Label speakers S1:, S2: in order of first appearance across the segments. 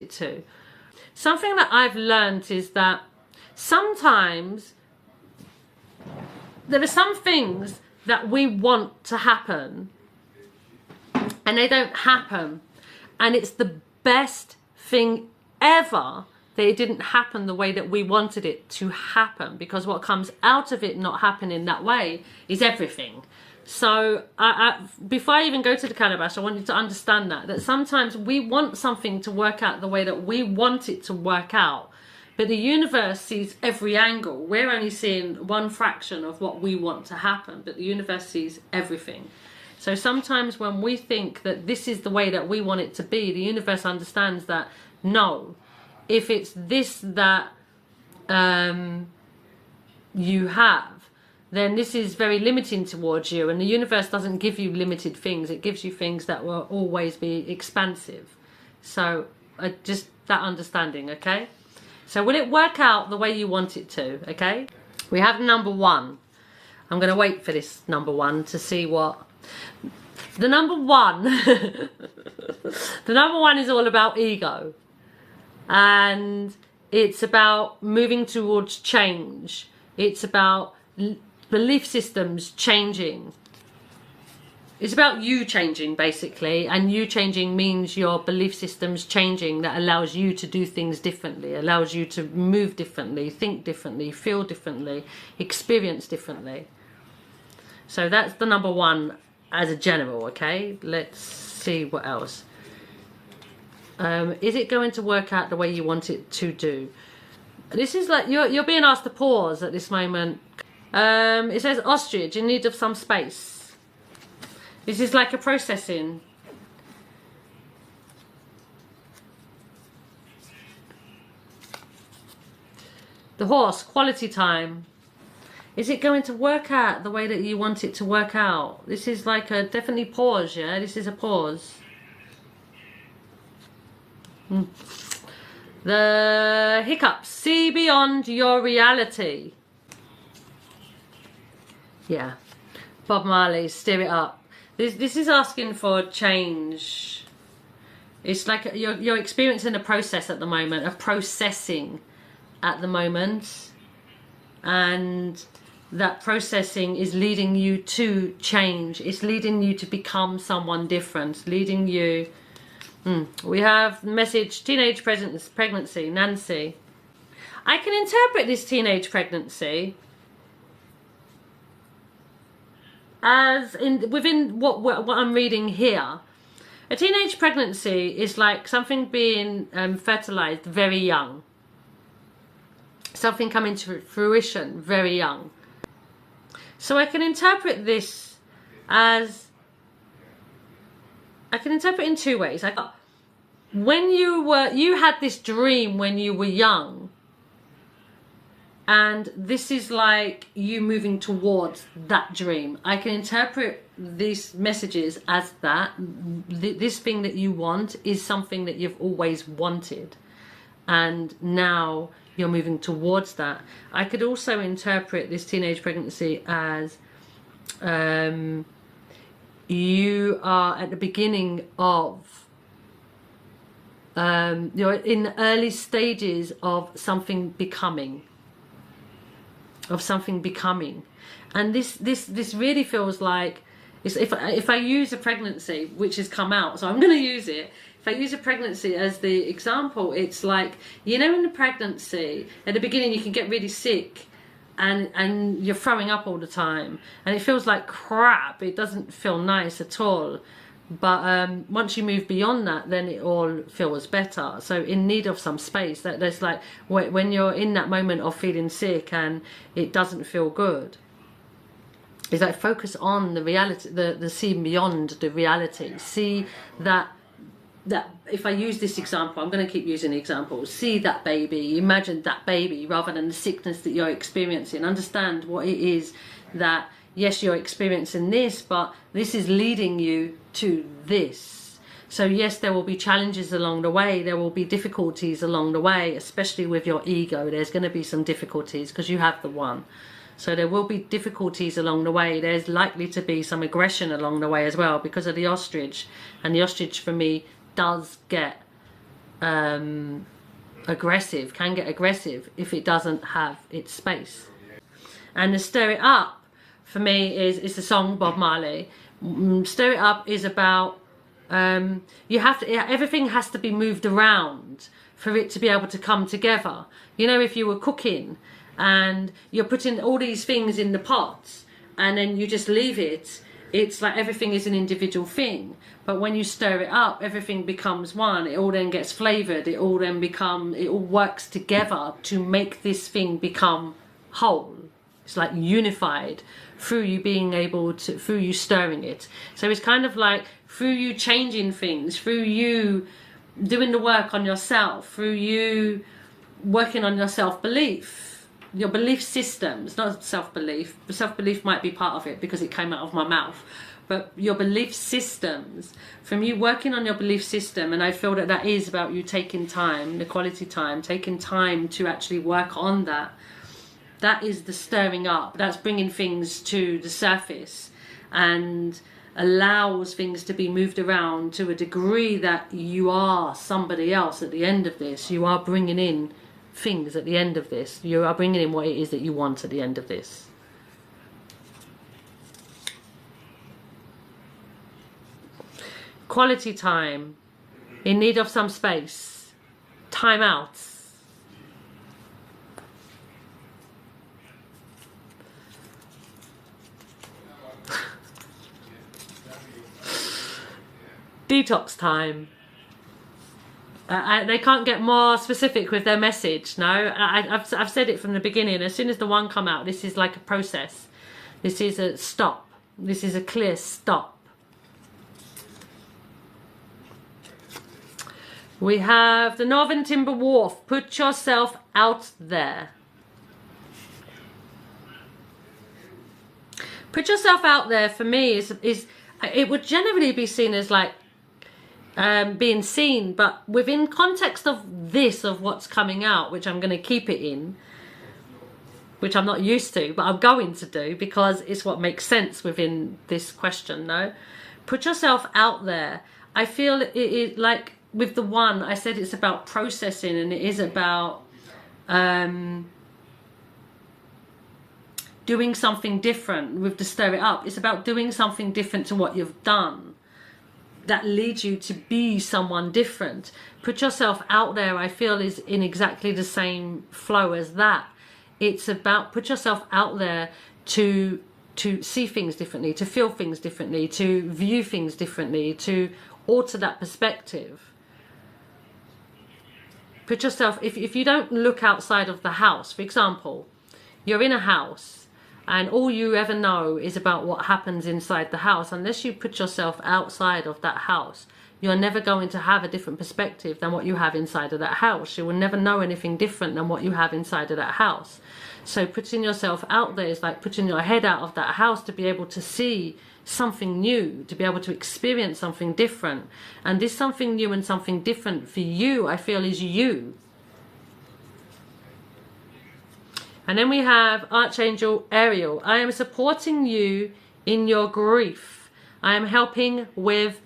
S1: to. Something that I've learned is that sometimes there are some things that we want to happen and they don't happen, and it's the best thing ever that it didn't happen the way that we wanted it to happen, because what comes out of it not happening that way is everything. So before I even go to the calabash, I want you to understand that sometimes we want something to work out the way that we want it to work out, but the universe sees every angle. We're only seeing one fraction of what we want to happen, but the universe sees everything. So sometimes when we think that this is the way that we want it to be, the universe understands that no, if it's this that you have, then this is very limiting towards you, and the universe doesn't give you limited things. It gives you things that will always be expansive. So just that understanding, okay? So will it work out the way you want it to, okay? We have number one. I'm going to wait for this number one to see what... The number one... the number one is all about ego. And it's about moving towards change. It's about belief systems changing. It's about you changing, basically, and you changing means your belief systems changing. That allows you to do things differently, allows you to move differently, think differently, feel differently, experience differently. So that's the number one as a general, okay? Let's see what else. Is it going to work out the way you want it to do? This is like you're being asked to pause at this moment. It says ostrich in need of some space. This is like a processing. The horse, quality time. Is it going to work out the way that you want it to work out? This is like a definitely pause, yeah? This is a pause. The hiccups. See beyond your reality. Yeah. Bob Marley, stir it up. This is asking for change. It's like you're experiencing a process at the moment, a processing at the moment, and that processing is leading you to change. It's leading you to become someone different, leading you... We have message, teenage pregnancy, Nancy. I can interpret this teenage pregnancy as within what I'm reading here. A teenage pregnancy is like something being fertilized very young. Something coming to fruition very young. So I can interpret this as... I can interpret in two ways. When you had this dream when you were young, and this is like you moving towards that dream. I can interpret these messages as that this thing that you want is something that you've always wanted, and now you're moving towards that. I could also interpret this teenage pregnancy as you are at the beginning of you're in the early stages of something becoming, and this really feels like if I use a pregnancy which has come out, so I'm going to use it. If I use a pregnancy as the example, it's like, you know, in the pregnancy at the beginning you can get really sick and you're throwing up all the time and it feels like crap. It doesn't feel nice at all, but once you move beyond that, then it all feels better. So in need of some space, that there's like when you're in that moment of feeling sick and it doesn't feel good, it's like focus on the reality, the seeing beyond the reality. See that if I use this example, I'm going to keep using the example. See that baby, imagine that baby rather than the sickness that you're experiencing. Understand what it is that, yes, you're experiencing this, but this is leading you to this. So yes, there will be challenges along the way. There will be difficulties along the way, especially with your ego. There's going to be some difficulties because you have the one. So there will be difficulties along the way. There's likely to be some aggression along the way as well because of the ostrich. And the ostrich for me does get aggressive, can get aggressive if it doesn't have its space. And the Stir It Up for me is the song Bob Marley. Stir It Up is about you have to, everything has to be moved around for it to be able to come together. You know, if you were cooking and you're putting all these things in the pot and then you just leave it, it's like everything is an individual thing. But when you stir it up, everything becomes one. It all then gets flavored. It all works together to make this thing become whole. It's like unified through you being able to, through you stirring it. So it's kind of like through you changing things, through you doing the work on yourself, through you working on your self-belief, your belief systems, not self-belief. Self-belief might be part of it because it came out of my mouth. But your belief systems, from you working on your belief system, and I feel that that is about you taking time, the quality time, taking time to actually work on that. That is the stirring up. That's bringing things to the surface and allows things to be moved around to a degree that you are somebody else at the end of this. You are bringing in things at the end of this. You are bringing in what it is that you want at the end of this. Quality time, in need of some space, time outs. Detox time. They can't get more specific with their message. No, I've said it from the beginning. As soon as the one come out, this is like a process. This is a stop. This is a clear stop. We have the Northern Timber Wharf. Put yourself out there. Put yourself out there for me is it would generally be seen as like being seen, but within context of this, of what's coming out, which I'm going to keep it in, which I'm not used to, but I'm going to do because it's what makes sense within this question. No, put yourself out there. I feel it like with the one, I said it's about processing, and it is about doing something different. With the Stir It Up, it's about doing something different to what you've done that leads you to be someone different. Put yourself out there, I feel, is in exactly the same flow as that. It's about put yourself out there to see things differently, to feel things differently, to view things differently, to alter that perspective. Put yourself, if you don't look outside of the house, for example, you're in a house and all you ever know is about what happens inside the house. Unless you put yourself outside of that house, you're never going to have a different perspective than what you have inside of that house. You will never know anything different than what you have inside of that house. So putting yourself out there is like putting your head out of that house to be able to see something new, to be able to experience something different. And this something new and something different for you, I feel, is you. And then we have Archangel Ariel. I am supporting you in your grief. I am helping with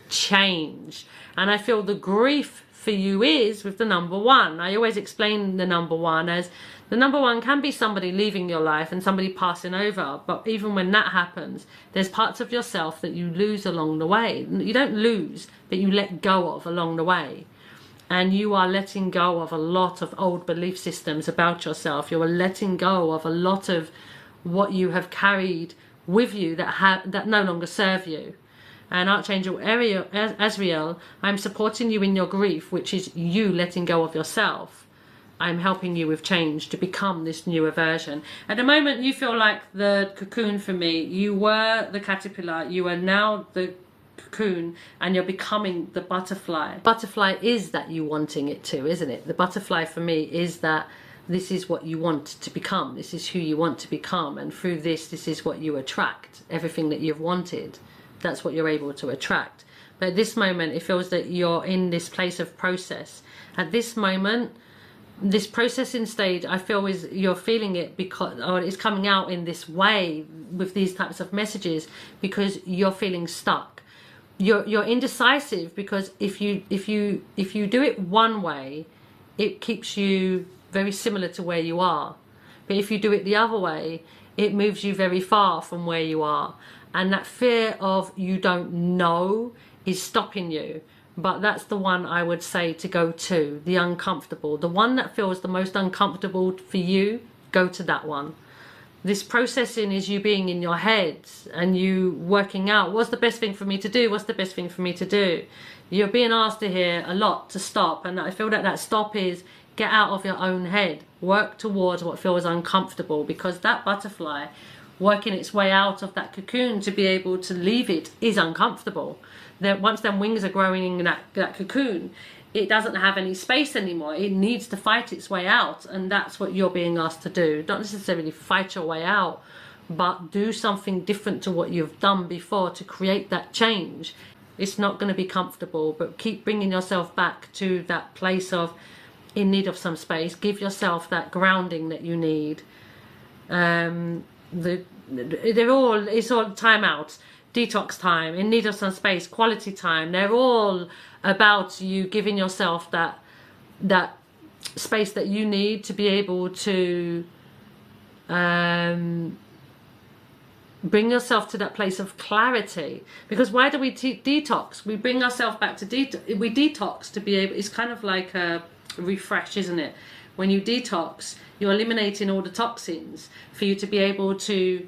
S1: change. And I feel the grief for you is with the number one. I always explain the number one as the number one can be somebody leaving your life and somebody passing over. But even when that happens, there's parts of yourself that you lose along the way. You don't lose, but you let go of along the way. And you are letting go of a lot of old belief systems about yourself. You are letting go of a lot of what you have carried with you that no longer serve you. And Archangel Azrael, I'm supporting you in your grief, which is you letting go of yourself. I'm helping you with change to become this newer version. At the moment, you feel like the cocoon for me. You were the caterpillar. You are now the cocoon, and you're becoming the butterfly. Butterfly is that you wanting it to, isn't it? The butterfly for me is that this is what you want to become. This is who you want to become. And through this is what you attract. Everything that you've wanted, that's what you're able to attract. But at this moment, it feels that you're in this place of process. At this moment, this processing stage, I feel, is you're feeling it because, or it's coming out in this way with these types of messages because you're feeling stuck. you're indecisive because if you do it one way, it keeps you very similar to where you are. But if you do it the other way, it moves you very far from where you are. And that fear of you don't know is stopping you. But that's the one I would say to go to, the uncomfortable. The one that feels the most uncomfortable for you, go to that one. This processing is you being in your head and you working out, what's the best thing for me to do? What's the best thing for me to do? You're being asked to hear a lot to stop. And I feel that stop is get out of your own head. Work towards what feels uncomfortable, because that butterfly working its way out of that cocoon to be able to leave it is uncomfortable. Then once them wings are growing in that cocoon, it doesn't have any space anymore. It needs to fight its way out, and that's what you're being asked to do. Not necessarily fight your way out, but do something different to what you've done before to create that change. It's not going to be comfortable, but keep bringing yourself back to that place of in need of some space. Give yourself that grounding that you need. It's all timeouts, detox time, in need of some space, quality time. They're all about you giving yourself that space that you need to be able to bring yourself to that place of clarity. Because why do we detox? We bring ourselves back to we detox to be able, it's kind of like a refresh, isn't it? When you detox, you're eliminating all the toxins for you to be able to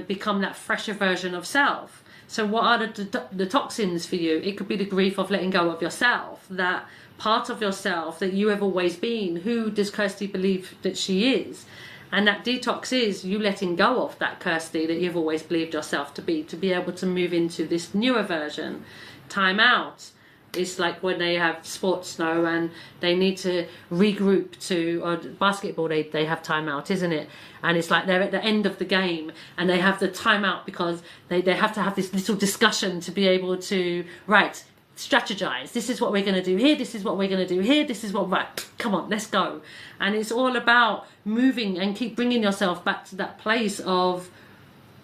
S1: become that fresher version of self. So what are the toxins for you? It could be the grief of letting go of yourself, that part of yourself that you have always been. Who does Kirsty believe that she is? And that detox is you letting go of that Kirsty that you've always believed yourself to be able to move into this newer version. Time out. It's like when they have sports snow and they need to regroup to, or basketball, they have timeout, isn't it? And it's like they're at the end of the game and they have the timeout because they have to have this little discussion to be able to, right, strategize. This is what we're going to do here. This is what we're going to do here. This is what, right, come on, let's go. And it's all about moving and keep bringing yourself back to that place of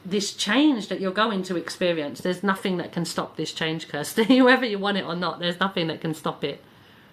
S1: this change that you're going to experience. There's nothing that can stop this change, Kirsty. Whether you want it or not, there's nothing that can stop it.